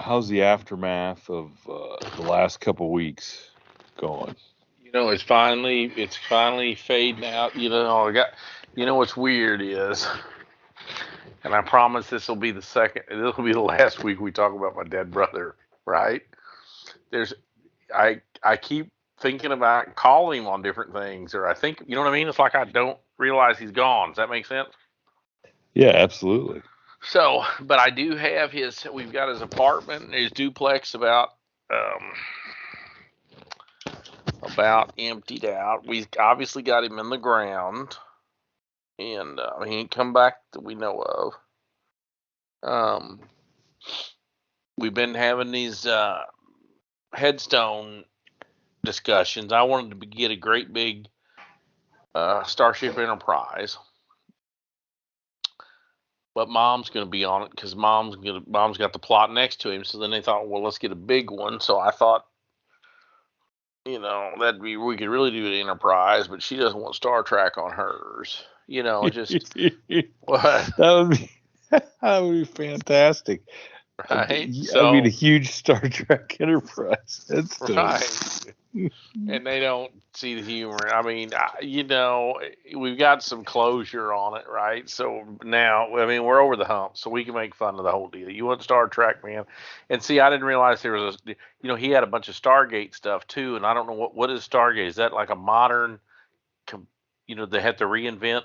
how's the aftermath of the last couple weeks going? It's finally fading out. What's weird is, and I promise this will be the last week we talk about my dead brother, right? I keep thinking about calling him on different things, or I think, you know what I mean? It's like I don't realize he's gone. Does that make sense? Yeah, absolutely. So, but I do have we've got his apartment, his duplex about emptied out. We obviously got him in the ground, and he ain't come back that we know of. We've been having these headstone discussions. I wanted to get a great big Starship Enterprise, but Mom's going to be on it because Mom's got the plot next to him. So then they thought, well, let's get a big one. So I thought, we could really do an Enterprise, but she doesn't want Star Trek on hers. Just what? That would be fantastic. Right? A huge Star Trek Enterprise. That's right. And they don't see the humor. I mean, we've got some closure on it, right? So now, we're over the hump, so we can make fun of the whole deal. You want Star Trek, man? And see, I didn't realize there was he had a bunch of Stargate stuff too, and I don't know what is Stargate. Is that like a modern, they have to reinvent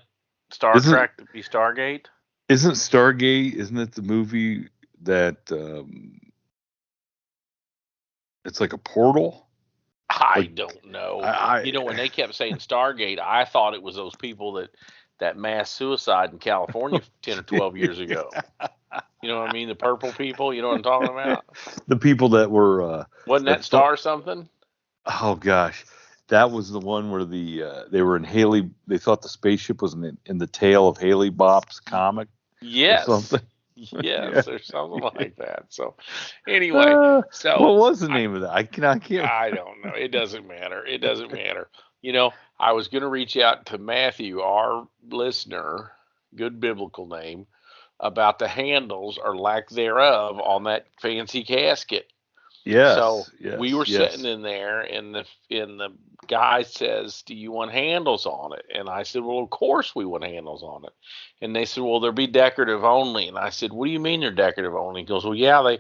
Star Trek to be Stargate? Isn't it the movie that it's like a portal? I don't know. When they kept saying Stargate, I thought it was those people that mass suicide in California 10 or 12 years ago. You know what I mean? The purple people, you know what I'm talking about? The people that were... Wasn't that Star something? Oh, gosh. That was the one where they were in Haley... They thought the spaceship was in the tail of Haley Bop's comic. Yes. Or something. Yes, or something like that. So, anyway, what was the name of that? I can't. I don't know. It doesn't matter. I was going to reach out to Matthew, our listener, good biblical name, about the handles or lack thereof on that fancy casket. Yes. So we were sitting in there, and the guy says, "Do you want handles on it?" And I said, "Well, of course we want handles on it." And they said, "Well, they'll be decorative only." And I said, "What do you mean they're decorative only?" He goes, "Well, yeah,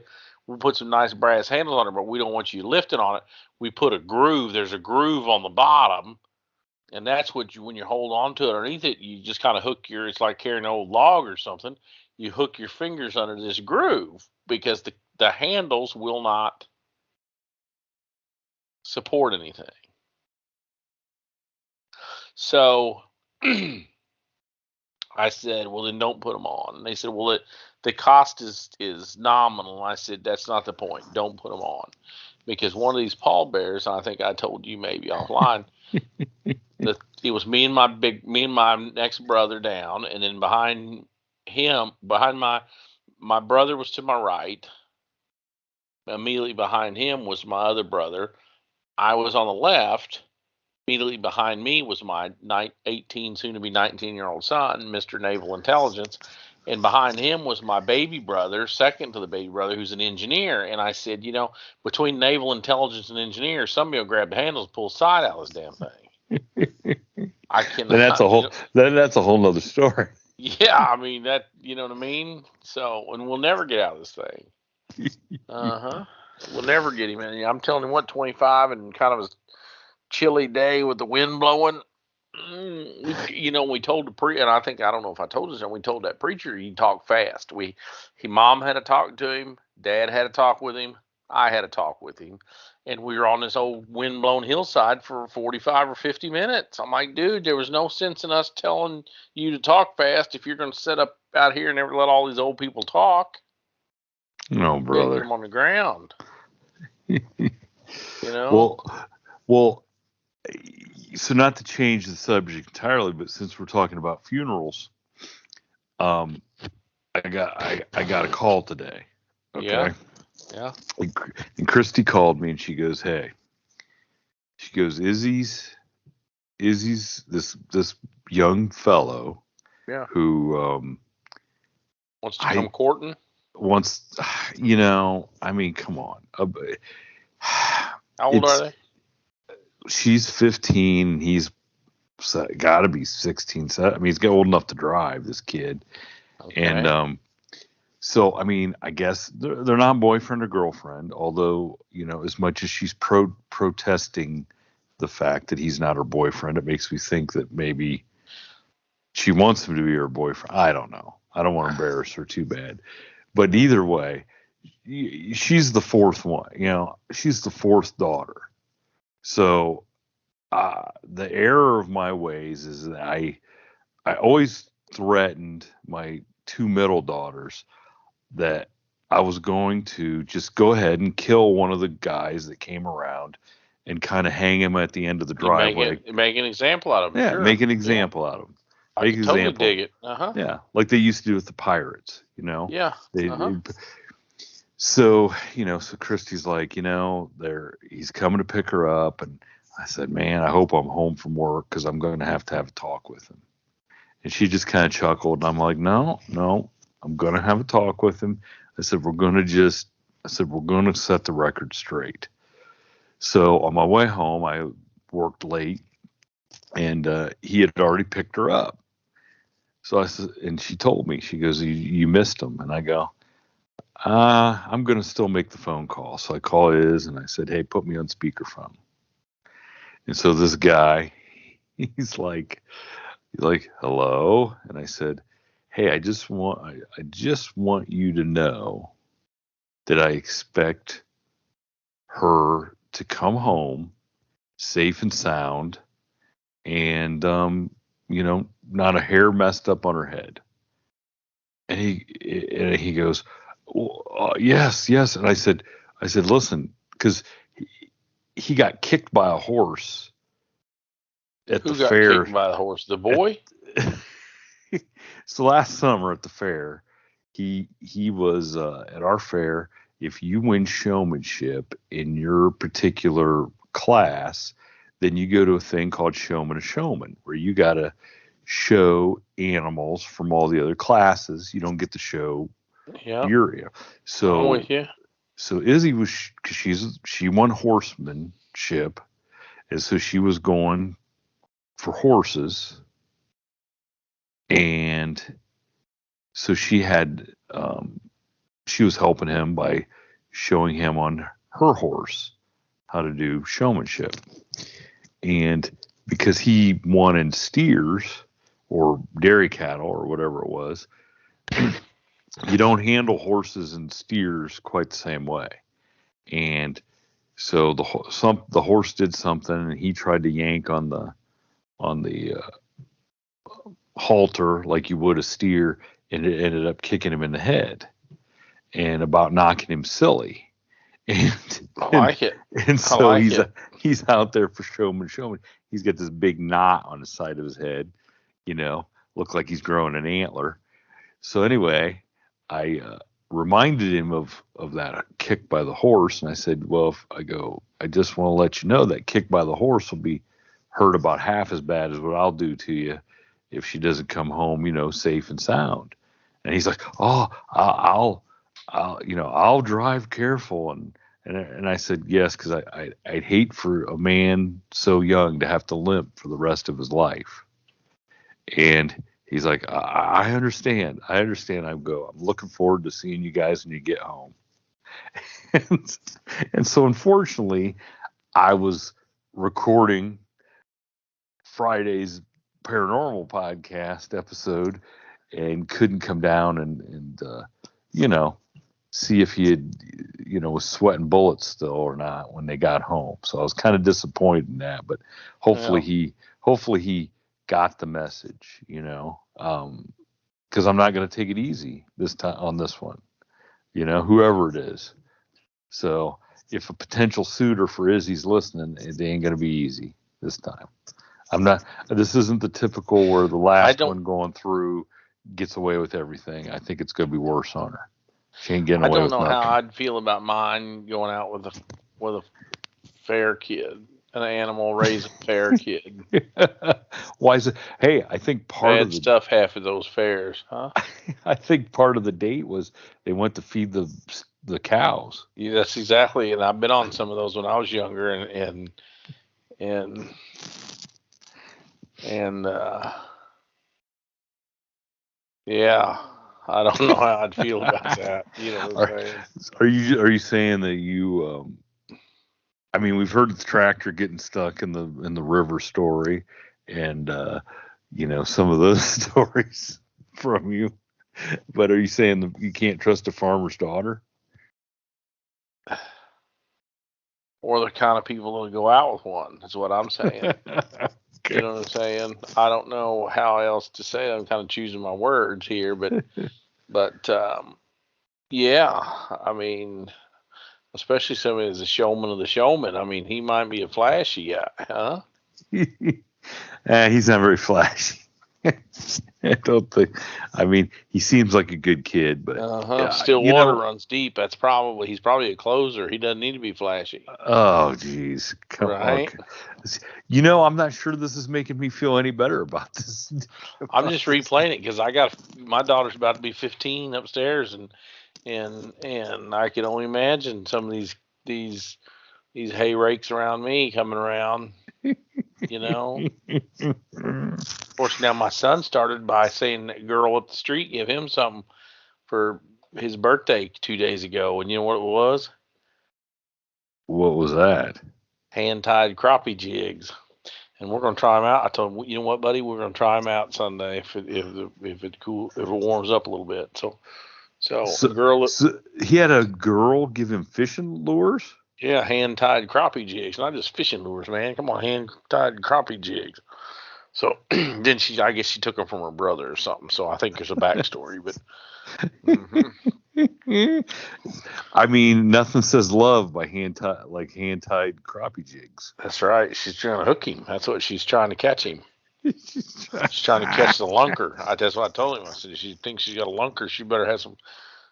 we'll put some nice brass handles on it, but we don't want you lifting on it. We put a groove. There's a groove on the bottom, and that's when you hold on to it underneath it, you just kind of hook it's like carrying an old log or something. You hook your fingers under this groove because the handles will not support anything." So I said, "Well, then don't put them on." And they said, "Well, the cost is nominal." And I said, "That's not the point. Don't put them on." Because one of these pallbearers, and I think I told you maybe offline, that it was me and my next brother down, and then behind my brother was to my right. Immediately behind him was my other brother. I was on the left. Immediately behind me was my 18, soon to be 19-year-old son, Mr. Naval Intelligence. And behind him was my baby brother, second to the baby brother, who's an engineer. And I said, between Naval Intelligence and engineer, somebody will grab the handles and pull the side out of this damn thing. I cannot. That's a whole nother story. Yeah, I mean, that, you know what I mean? So, and we'll never get out of this thing. We'll never get him in. I'm telling you 25 and kind of a chilly day with the wind blowing. We told the preacher, and I don't know if I told this, and we told that preacher he talked fast. Mom had to talk to him, Dad had to talk with him, I had to talk with him, and we were on this old wind-blown hillside for 45 or 50 minutes. I'm like, dude, there was no sense in us telling you to talk fast if you're going to sit up out here and never let all these old people talk. No, brother. Get them on the ground. Well, so not to change the subject entirely, but since we're talking about funerals, I got a call today. Okay. Yeah. And Christy called me and she goes, "Hey," she goes, Izzy's this young fellow. Yeah. Who wants to come courting. once, I mean, come on. How old are It's they? She's 15. He's got to be 16. I mean, he's got old enough to drive, this kid. And Okay. so, I mean, I guess they're not boyfriend or girlfriend, although, as much as she's protesting the fact that he's not her boyfriend, it makes me think that maybe she wants him to be her boyfriend. I don't know. I don't want to embarrass her too bad. But either way, she's the fourth one. She's the fourth daughter. So the error of my ways is that I always threatened my two middle daughters that I was going to just go ahead and kill one of the guys that came around and kind of hang him at the end of the You driveway. make an example out of them. Yeah, Sure. make an Yeah. example out of him. I Make can an totally example. dig it. Yeah, like they used to do with the pirates. Yeah. So so Christy's like, he's coming to pick her up, and I said, man, I hope I'm home from work because I'm going to have a talk with him. And she just kind of chuckled, and I'm like, no, I'm going to have a talk with him. I said, we're going to set the record straight. So on my way home, I worked late, and he had already picked her up. So I said, and she told me, she goes, you missed him. And I go, I'm going to still make the phone call. So I call his, and I said, hey, put me on speakerphone. And so this guy, he's like, hello. And I said, hey, I just want you to know that I expect her to come home safe and sound, and not a hair messed up on her head. And he goes, well, yes. And I said, listen, because he got kicked by a horse at Who the got fair. kicked by the horse? The boy? So last summer at the fair, he was at our fair. If you win showmanship in your particular class, then you go to a thing called Showman a Showman, where you got to show animals from all the other classes. You don't get to show your. I'm So with you. so Izzy was, because she won horsemanship, and so she was going for horses, and so she was helping him by showing him on her horse how to do showmanship. And because he won in steers or dairy cattle or whatever it was, you don't handle horses and steers quite the same way. And so the horse did something, and he tried to yank on the halter like you would a steer, and it ended up kicking him in the head and about knocking him silly. And I like it. And so he's out there for showman. He's got this big knot on the side of his head, look like he's growing an antler. So anyway, I reminded him of that kick by the horse, and I said, well, I just want to let you know that kick by the horse will be hurt about half as bad as what I'll do to you if she doesn't come home, safe and sound. And he's like, oh, I'll drive careful. And I said, yes, because I'd hate for a man so young to have to limp for the rest of his life. And he's like, I understand. I'm looking forward to seeing you guys when you get home. And so unfortunately, I was recording Friday's paranormal podcast episode and couldn't come down and see if he had, was sweating bullets still or not when they got home. So I was kind of disappointed in that, but hopefully he got the message, because I'm not going to take it easy this time on this one, whoever it is. So if a potential suitor for Izzy's listening, it ain't going to be easy this time. This isn't the typical where the last one going through gets away with everything. I think it's going to be worse on her. She ain't getting away with nothing. I don't know how I'd feel about mine going out with a fair kid. an animal raising a fair kid. Why is it? Hey, I think Bad stuff half of those fairs, huh? I think part of the date was they went to feed the cows. Yeah, that's exactly. And I've been on some of those when I was younger, and yeah, I don't know how I'd feel about that. You know what I'm saying? Are you saying that you? I mean, we've heard the tractor getting stuck in the river story, and some of those stories from you. But are you saying that you can't trust a farmer's daughter? Or the kind of people that go out with one. That's what I'm saying. Okay. You know what I'm saying? I don't know how else to say it. I'm kind of choosing my words here, but yeah, I mean, especially somebody that's a showman of the showman. I mean, he might be a flashy guy, huh? He's not very flashy. I don't think. I mean, he seems like a good kid, but still water runs deep. He's probably a closer. He doesn't need to be flashy. Oh, geez, come on. I'm not sure this is making me feel any better about this. I'm just replaying it because my daughter's about to be 15 upstairs, and I can only imagine some of these hay rakes around me coming around. Of course, now my son started by saying that girl up the street gave him something for his birthday 2 days ago, and you know what it was? What was that? Hand-tied crappie jigs, and we're gonna try them out. I told him, you know what, buddy, we're gonna try them out Sunday if it warms up a little bit. So he had a girl give him fishing lures. Yeah, hand-tied crappie jigs, not just fishing lures, man. Come on, hand-tied crappie jigs. So then I guess she took them from her brother or something. So I think there's a backstory, but. I mean, nothing says love by hand-tied crappie jigs. That's right. She's trying to hook him. That's what she's trying to catch him. She's trying to catch the lunker. That's what I told him. I said, if she thinks she's got a lunker, she better have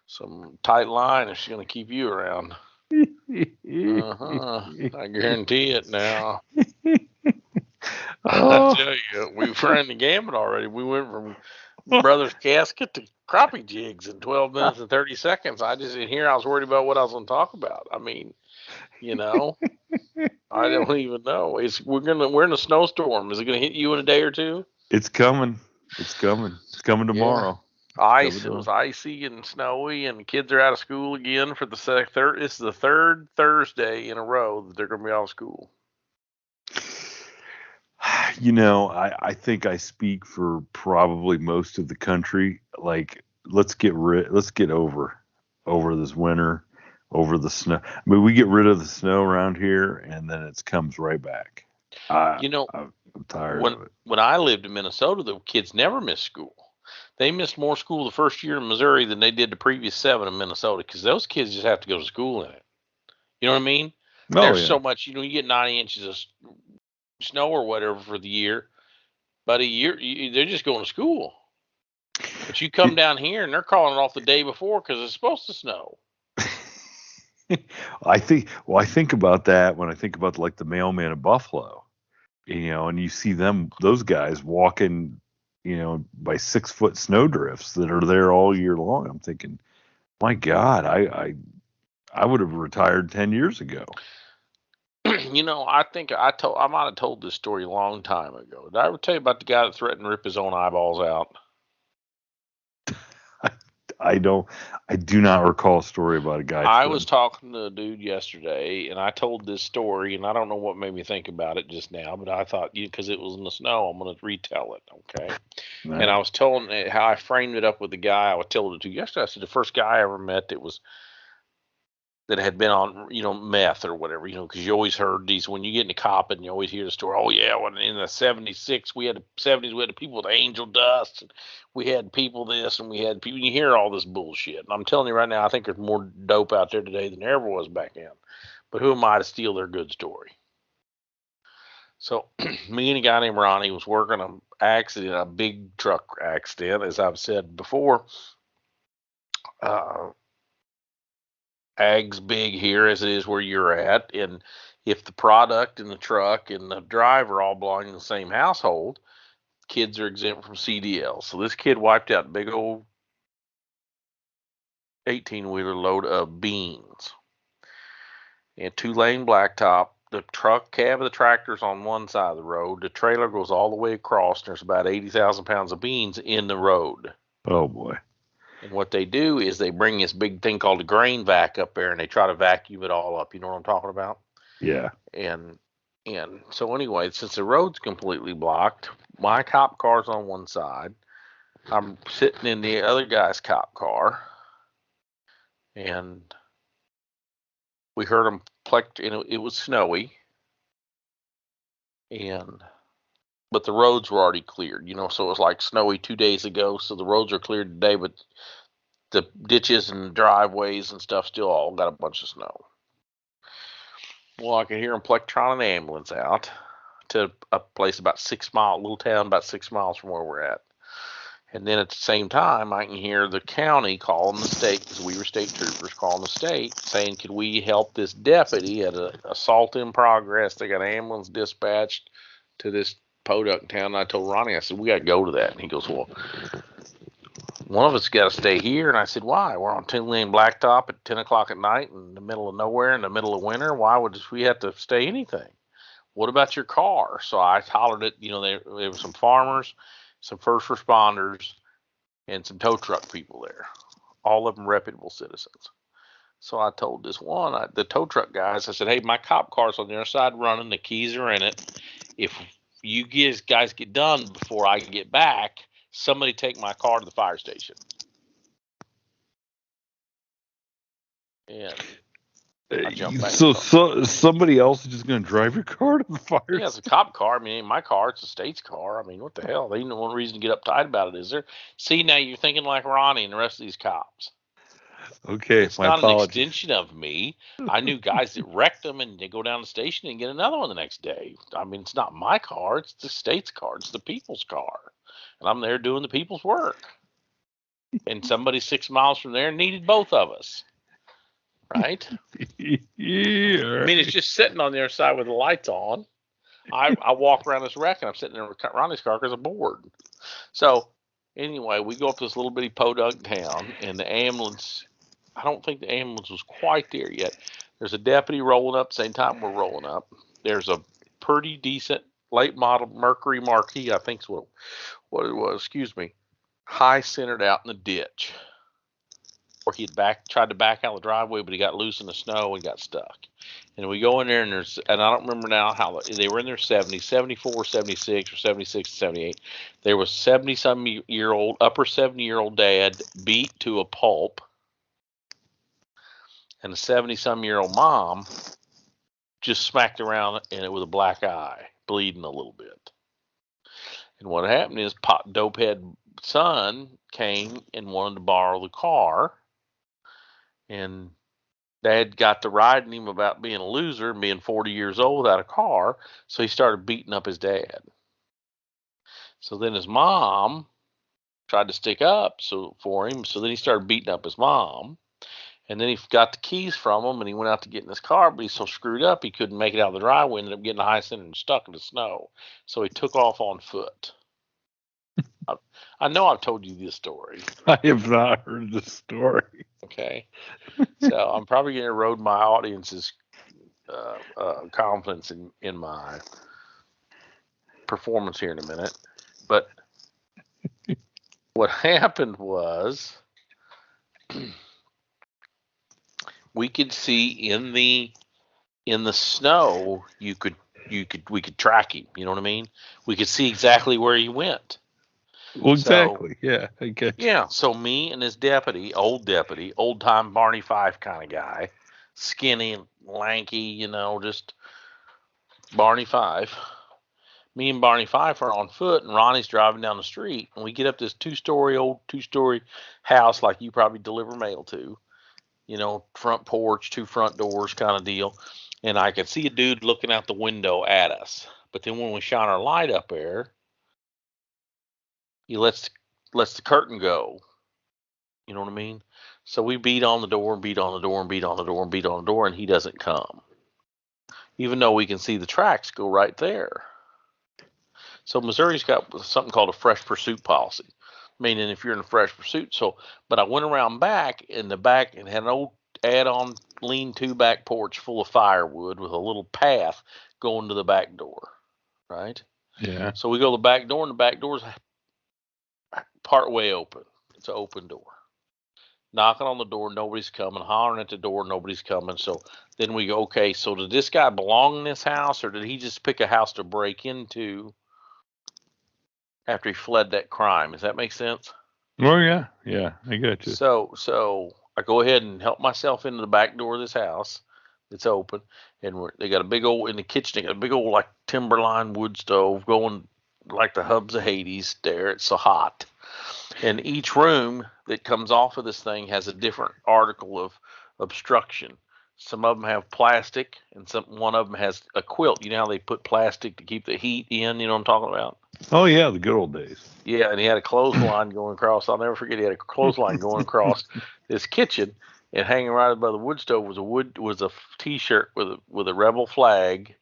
some tight line if she's going to keep you around. I guarantee it now. I tell you, we've run the gamut already. We went from brother's casket to crappie jigs in 12 minutes and 30 seconds. I was worried about what I was going to talk about. I mean, I don't even know. We're in a snowstorm. Is it going to hit you in a day or two? It's coming. It's coming tomorrow. Yeah. It was icy and snowy, and the kids are out of school again for the third. This is the third Thursday in a row that they're going to be out of school. I think I speak for probably most of the country. Like, let's get over this winter, over the snow. I mean, we get rid of the snow around here, and then it comes right back. I'm tired of it. When I lived in Minnesota, the kids never missed school. They missed more school the first year in Missouri than they did the previous 7 in Minnesota, because those kids just have to go to school in it. You know what I mean? There's so much. You get 90 inches of snow or whatever for the year, buddy. They're just going to school. But you come down here and they're calling it off the day before because it's supposed to snow. I think about that when I think about like the mailman in Buffalo, and you see those guys walking, by 6-foot snow drifts that are there all year long. I'm thinking, my God, I would have retired 10 years ago. I think I might have told this story a long time ago. Did I ever tell you about the guy that threatened to rip his own eyeballs out? I do not recall a story about a guy. I was talking to a dude yesterday, and I told this story, and I don't know what made me think about it just now, but I thought, because it was in the snow, I'm going to retell it, okay? Right. And I was telling how I framed it up with the guy I was telling it to yesterday. I said the first guy I ever met that had been on, meth or whatever, because you always heard these, when you get into copping, you always hear the story, oh yeah, when in the 70s, we had the people with angel dust, and we had people this, and we had people, you hear all this bullshit. And I'm telling you right now, I think there's more dope out there today than there ever was back then. But who am I to steal their good story? So me and a guy named Ronnie was working an accident, a big truck accident, as I've said before. Ag's big here as it is where you're at, and if the product and the truck and the driver all belong in the same household, kids are exempt from CDL. So this kid wiped out a big old 18-wheeler load of beans and 2-lane blacktop. The truck cab of the tractor's on one side of the road. The trailer goes all the way across. There's about 80,000 pounds of beans in the road. Oh, boy. And what they do is they bring this big thing called a grain vac up there, and they try to vacuum it all up. You know what I'm talking about? Yeah. And so anyway, since the road's completely blocked, my cop car's on one side. I'm sitting in the other guy's cop car, and we heard them it was snowy, but the roads were already cleared, so it was like snowy 2 days ago, so the roads are cleared today, but the ditches and driveways and stuff still all got a bunch of snow. Well, I could hear them plectron an ambulance out to a place about 6 miles, little town about 6 miles from where we're at. And then at the same time, I can hear the county calling the state, because we were state troopers, calling the state, saying, could we help this deputy at an assault in progress? They got an ambulance dispatched to this podunk town. And I told Ronnie, I said, we got to go to that. And he goes, well, one of us got to stay here. And I said, why? We're on 2-lane blacktop at 10 o'clock at night in the middle of nowhere in the middle of winter. Why would we have to stay anything? What about your car? So I hollered at, there were some farmers, some first responders, and some tow truck people there, all of them reputable citizens. So I told this one, the tow truck guys, I said, hey, my cop car's on the other side running. The keys are in it. If you guys get done before I get back, somebody take my car to the fire station. And I jumped back. So somebody else is just going to drive your car to the fire station? Yeah, it's a cop car. I mean, it ain't my car. It's the state's car. I mean, what the hell? There ain't no reason to get uptight about it, is there? See, now you're thinking like Ronnie and the rest of these cops. Okay, it's not an extension of me. I knew guys that wrecked them, and they go down the station and get another one the next day. I mean, it's not my car. It's the state's car. It's the people's car. And I'm there doing the people's work. And somebody 6 miles from there needed both of us. Right? Yeah. I mean, it's just sitting on the other side with the lights on. I walk around this wreck, and I'm sitting there with Ronnie's car because I'm bored. So, anyway, we go up to this little bitty podunk town, and the ambulance, I don't think the ambulance was quite there yet. There's a deputy rolling up the same time we're rolling up. There's a pretty decent late model Mercury Marquis, I think is what it was, high centered out in the ditch. Or he had tried to back out the driveway, but he got loose in the snow and got stuck. And we go in there, and I don't remember now how they were in their 70s, 74, 76, or 76 to 78. There was 70-some-year-old, upper 70-year-old dad beat to a pulp, and a 70-some-year-old mom just smacked around in it with a black eye, bleeding a little bit. And what happened is dopehead son came and wanted to borrow the car. And Dad got to riding him about being a loser and being 40 years old without a car, so he started beating up his dad. So then his mom tried to stick up for him, so then he started beating up his mom. And then he got the keys from him, and he went out to get in his car, but he's so screwed up he couldn't make it out of the driveway, ended up getting a high center and stuck in the snow. So he took off on foot. I know I've told you this story. I have not heard this story. Okay. So I'm probably going to erode my audience's confidence in my performance here in a minute. But what happened was we could see in the snow we could track him. You know what I mean? We could see exactly where he went. Well, exactly. Yeah, I get you. Yeah, so me and this deputy, old time Barney Fife kind of guy, skinny, lanky, just Barney Fife. Me and Barney Fife are on foot, and Ronnie's driving down the street, and we get up this two-story house like you probably deliver mail to, front porch, 2 front doors kind of deal, and I could see a dude looking out the window at us. But then when we shine our light up there, he lets the curtain go. You know what I mean? So we beat on the door and beat on the door and beat on the door and beat on the door, and he doesn't come. even though we can see the tracks go right there. So Missouri's got something called a fresh pursuit policy, meaning if you're in a fresh pursuit. But I went around back in the back and had an old add-on lean-to back porch full of firewood with a little path going to the back door, right? Yeah. So we go to the back door, and the back door's part way open. It's an open door. Knocking on the door, nobody's coming. Hollering at the door, nobody's coming. So then we go, okay, so did this guy belong in this house, or did he just pick a house to break into after he fled that crime? Does that make sense? Oh, yeah. Yeah, I got you. So I go ahead and help myself into the back door of this house. It's open, and they got a big old, in the kitchen, they got a big old, like, timberline wood stove going like the hubs of Hades there. It's so hot. And each room that comes off of this thing has a different article of obstruction. Some of them have plastic, and one of them has a quilt. You know how they put plastic to keep the heat in? You know what I'm talking about? Oh, yeah, the good old days. Yeah, and he had a clothesline going across. I'll never forget. He had a clothesline going across this kitchen, and hanging right above the wood stove was a T-shirt with a rebel flag,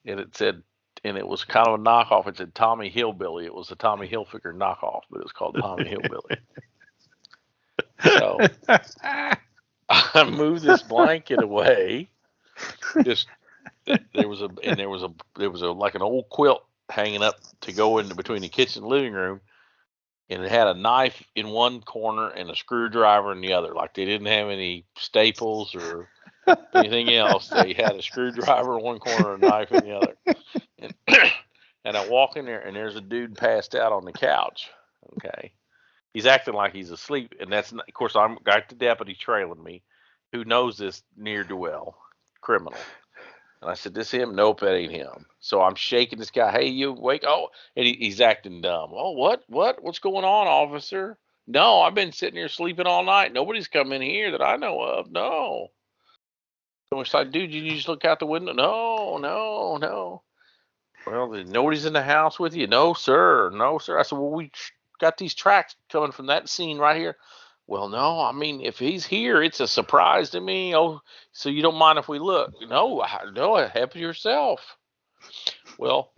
and it said. And it was kind of a knockoff. It said Tommy Hillbilly. It was a Tommy Hilfiger knockoff, but it was called Tommy Hillbilly. So I moved this blanket away. There was like an old quilt hanging up to go into between the kitchen and living room, and it had a knife in one corner and a screwdriver in the other. Like they didn't have any staples or anything else. They had a screwdriver in one corner and a knife in the other. And I walk in there, and there's a dude passed out on the couch. Okay, he's acting like he's asleep, and that's not, of course I'm got the deputy trailing me, who knows this near do well criminal. And I said, "This him? Nope, that ain't him." So I'm shaking this guy. Hey, you awake? Oh, and he's acting dumb. Oh, what's going on, officer? No, I've been sitting here sleeping all night. Nobody's come in here that I know of. No. So it's like, dude, you just look out the window? No. Well, nobody's in the house with you? No, sir. I said, well, we got these tracks coming from that scene right here. Well, no, I mean, if he's here, it's a surprise to me. Oh, so you don't mind if we look? No, help yourself. Well,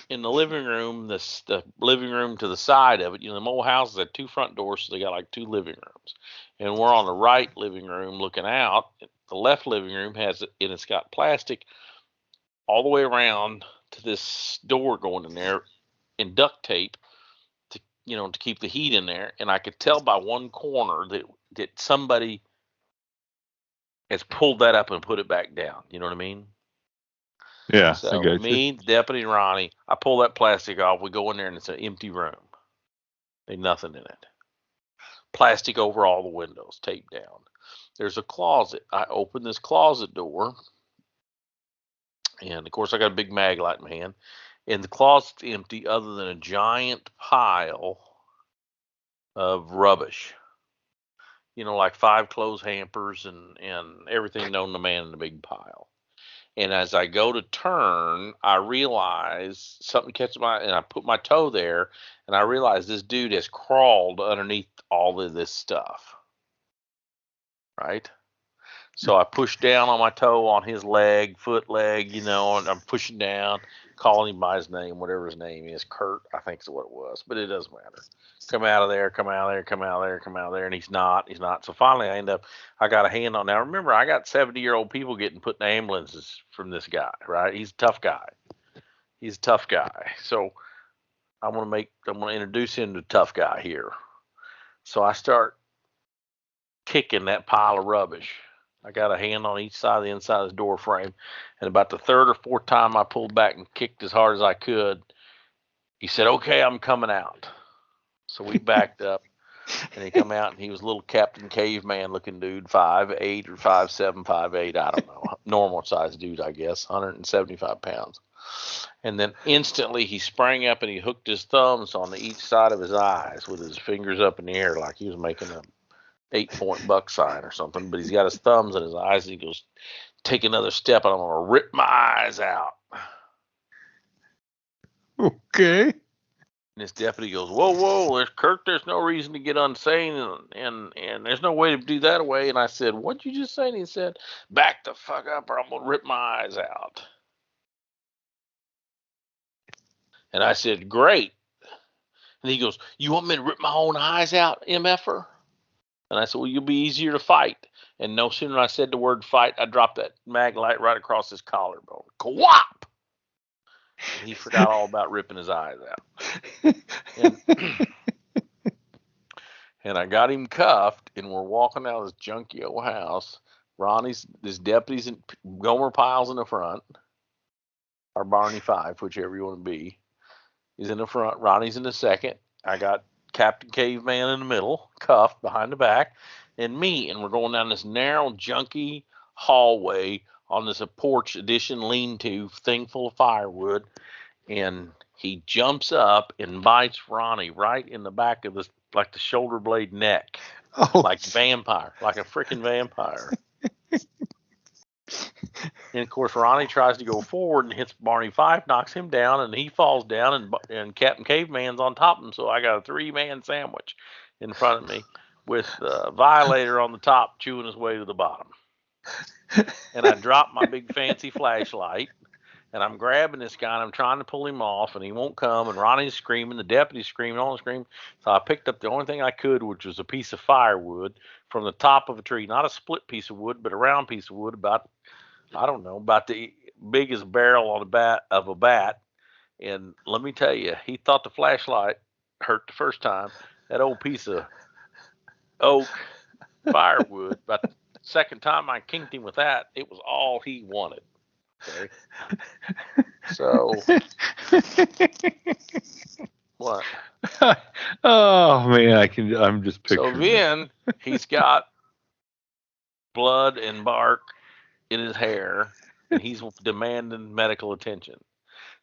in the living room, the living room to the side of it, the old house has 2 front doors, so they got like 2 living rooms. And we're on the right living room looking out. The left living room it's got plastic all the way around to this door going in there and duct tape to keep the heat in there. And I could tell by one corner that somebody has pulled that up and put it back down. You know what I mean? Yeah. So I got me, Deputy Ronnie, I pull that plastic off. We go in there and it's an empty room. There's nothing in it. Plastic over all the windows, taped down. There's a closet. I open this closet door. And, of course, I got a big mag light in my hand. And the closet's empty other than a giant pile of rubbish. Like 5 clothes hampers and everything known to man in a big pile. And as I go to turn, I realize something catches and I put my toe there, and I realize this dude has crawled underneath all of this stuff. Right? So I push down on my toe on his foot leg, and I'm pushing down, calling him by his name, whatever his name is. Kurt, I think is what it was, but it doesn't matter. Come out of there, and he's not. So finally I got a hand on. Now remember, I got 70-year-old people getting put in ambulances from this guy, right? He's a tough guy. So I'm going to introduce him to a tough guy here. So I start kicking that pile of rubbish. I got a hand on each side of the inside of the door frame, and about the 3rd or 4th time I pulled back and kicked as hard as I could, he said, "Okay, I'm coming out." So we backed up, and he come out, and he was a little Captain Caveman looking dude, 5'8" or 5'7", 5'8", I don't know, normal size dude, I guess, 175 pounds. And then instantly he sprang up and he hooked his thumbs on each side of his eyes with his fingers up in the air like he was making a 8-point buck sign or something, but he's got his thumbs in his eyes, and he goes, "Take another step and I'm going to rip my eyes out." Okay. And this deputy goes, whoa, there's no reason to get unsane, and there's no way to do that away. And I said, what'd you just say? And he said, back the fuck up or I'm going to rip my eyes out. And I said, great. And he goes, you want me to rip my own eyes out, MFer? And I said, well, you'll be easier to fight. And no sooner than I said the word fight, I dropped that mag light right across his collarbone. Kwop! And he forgot all about ripping his eyes out. And I got him cuffed, and we're walking out of this junky old house. This deputy's in Gomer Pyle's in the front, or Barney Fife, whichever you want to be. He's in the front. Ronnie's in the second. I got Captain Caveman in the middle, cuffed behind the back, and me. And we're going down this narrow, junky hallway on this porch edition lean-to thing full of firewood. And he jumps up and bites Ronnie right in the back of like the shoulder blade neck. Like vampire, like a freaking vampire. And of course, Ronnie tries to go forward and hits Barney Fife, knocks him down, and he falls down, and Captain Caveman's on top of him. So I got a 3-man sandwich in front of me with Violator on the top chewing his way to the bottom. And I dropped my big fancy flashlight, and I'm grabbing this guy, and I'm trying to pull him off, and he won't come, and Ronnie's screaming, the deputy's screaming, all screaming. So I picked up the only thing I could, which was a piece of firewood from the top of a tree, not a split piece of wood, but a round piece of wood about the biggest barrel on a bat. And let me tell you, he thought the flashlight hurt the first time. That old piece of oak firewood, about the second time I kinked him with that, it was all he wanted. Okay. So what? Oh man, I'm just picturing. So then he's got blood and bark in his hair, and he's demanding medical attention.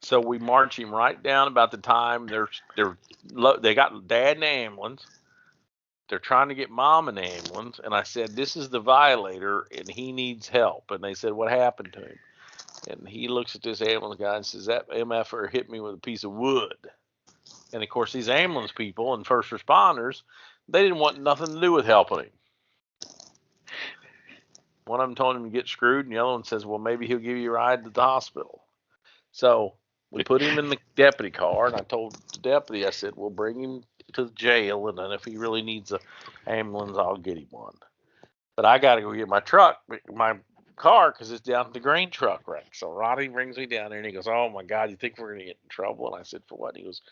So we march him right down about the time they got dad in the ambulance. They're trying to get mom in the ambulance, and I said, this is the Violator, and he needs help. And they said, what happened to him? And he looks at this ambulance guy and says, that MFer hit me with a piece of wood. And of course, these ambulance people and first responders, they didn't want nothing to do with helping him. One of them told him to get screwed, and the other one says, well, maybe he'll give you a ride to the hospital. So we put him in the deputy car, and I told the deputy, I said, we'll bring him to the jail, and then if he really needs an ambulance, I'll get him one. But I got to go get my car, because it's down at the grain truck wreck. So Ronnie brings me down there, and he goes, oh, my God, you think we're going to get in trouble? And I said, for what? And he goes,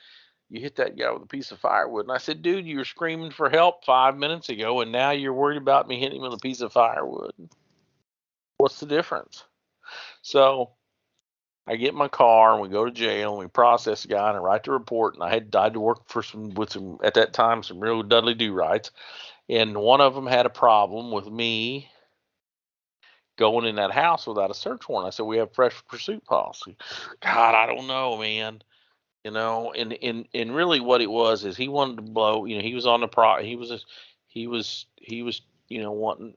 you hit that guy with a piece of firewood. And I said, dude, you were screaming for help 5 minutes ago, and now you're worried about me hitting him with a piece of firewood. What's the difference? So I get in my car, and we go to jail, and we process the guy, and I write the report. And I had to work with some at that time, some real Dudley Do-Rights. And one of them had a problem with me going in that house without a search warrant. I said, we have fresh pursuit policy. God, I don't know, man. You know, and really what it was is he wanted to blow. You know, he was on the he was wanting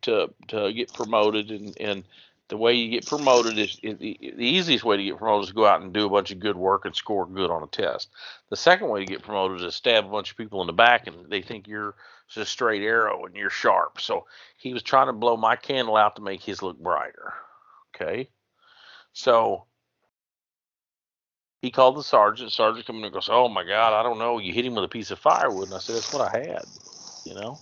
to get promoted, and the way you get promoted is the easiest way to get promoted is to go out and do a bunch of good work and score good on a test. The second way to get promoted is to stab a bunch of people in the back, and they think you're just a straight arrow and you're sharp. So he was trying to blow my candle out to make his look brighter. Okay, so he called the sergeant. The sergeant comes in and goes, oh, my God, I don't know. You hit him with a piece of firewood. And I said, that's what I had, you know.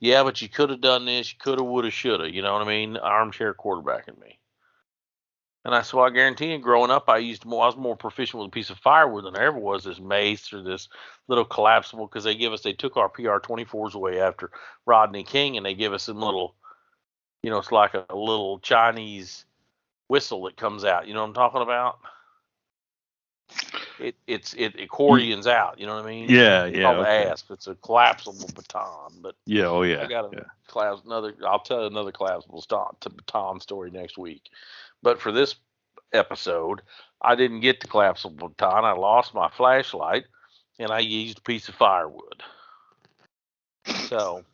Yeah, but you could have done this. You could have, would have, should have. You know what I mean? Armchair quarterbacking me. And I said, well, I guarantee you, growing up, I was more proficient with a piece of firewood than I ever was this mace or this little collapsible, because they took our PR-24s away after Rodney King, and they give us some little, it's like a little Chinese whistle that comes out. You know what I'm talking about? It accordions out, you know what I mean? Yeah, it's yeah. called Okay. the asp. It's a collapsible baton, but yeah, oh yeah. I got I'll tell another collapsible baton story next week. But for this episode, I didn't get the collapsible baton. I lost my flashlight, and I used a piece of firewood. So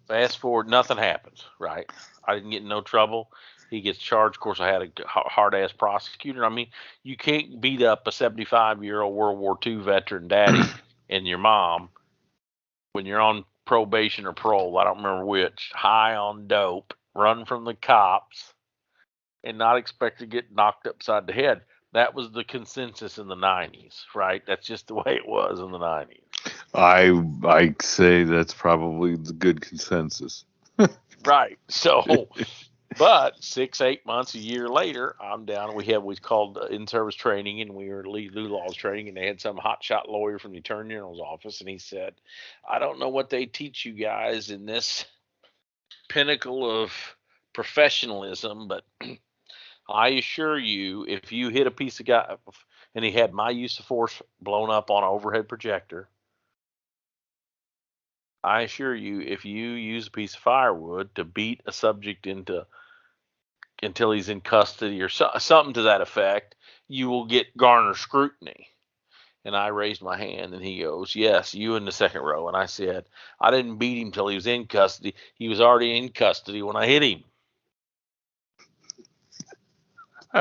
fast forward, nothing happens, right? I didn't get in no trouble. He gets charged. Of course, I had a hard-ass prosecutor. I mean, you can't beat up a 75-year-old World War II veteran daddy and your mom when you're on probation or parole, I don't remember which, high on dope, run from the cops, and not expect to get knocked upside the head. That was the consensus in the 90s, right? That's just the way it was in the 90s. I say that's probably the good consensus. Right. So, but 6-8 months, a year later, I'm down. We had what's called in-service training, and we were lead laws training, and they had some hotshot lawyer from the Attorney General's office, and he said, I don't know what they teach you guys in this pinnacle of professionalism, but I assure you, if you hit a piece of guy, and he had my use of force blown up on an overhead projector, I assure you, if you use a piece of firewood to beat a subject until he's in custody or something to that effect, you will get garner scrutiny. And I raised my hand, and he goes, yes, you in the second row. And I said, I didn't beat him till he was in custody. He was already in custody when I hit him.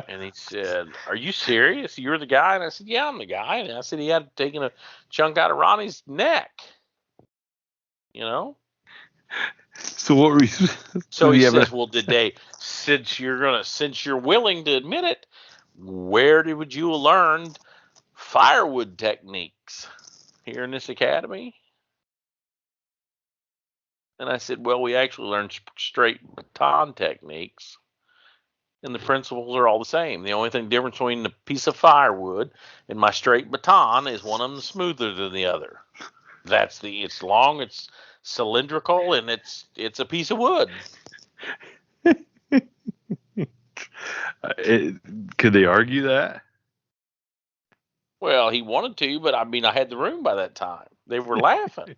And he said, are you serious? You're the guy? And I said, yeah, I'm the guy. And I said, he had taken a chunk out of Ronnie's neck. You know? So what were you? So he says, well, did they, since you're willing to admit it, where would you have learned firewood techniques here in this academy? And I said, well, we actually learned straight baton techniques, and the principles are all the same. The only thing difference between the piece of firewood and my straight baton is one of them smoother than the other. It's long, it's cylindrical, and it's a piece of wood. Could they argue that? Well, he wanted to, but I mean, I had the room by that time. They were laughing.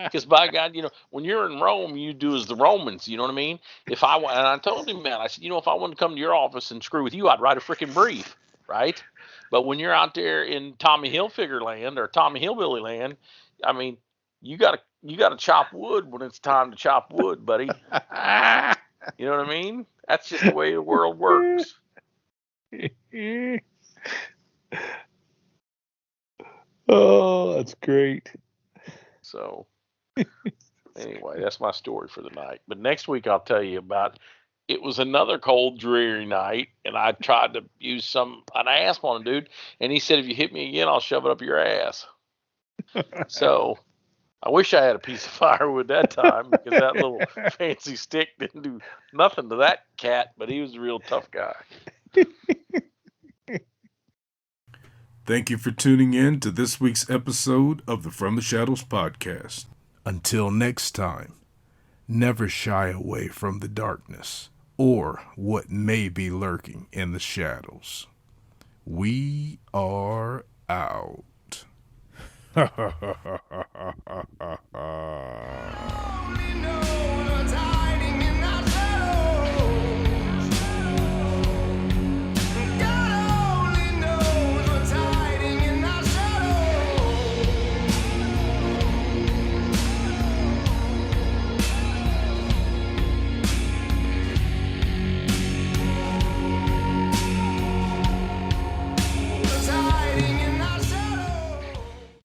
Because by God, when you're in Rome, you do as the Romans. You know what I mean? And I told him, man, I said, if I wanted to come to your office and screw with you, I'd write a freaking brief, right? But when you're out there in Tommy Hilfiger land or Tommy Hillbilly land, I mean, you gotta chop wood when it's time to chop wood, buddy. You know what I mean? That's just the way the world works. Oh, that's great. So, anyway, that's my story for the night. But next week I'll tell you about. It was another cold, dreary night, and I tried to use an asp on a dude, and he said, if you hit me again, I'll shove it up your ass. So, I wish I had a piece of firewood that time, because that little fancy stick didn't do nothing to that cat, but he was a real tough guy. Thank you for tuning in to this week's episode of the From the Shadows podcast. Until next time, never shy away from the darkness or what may be lurking in the shadows. We are out.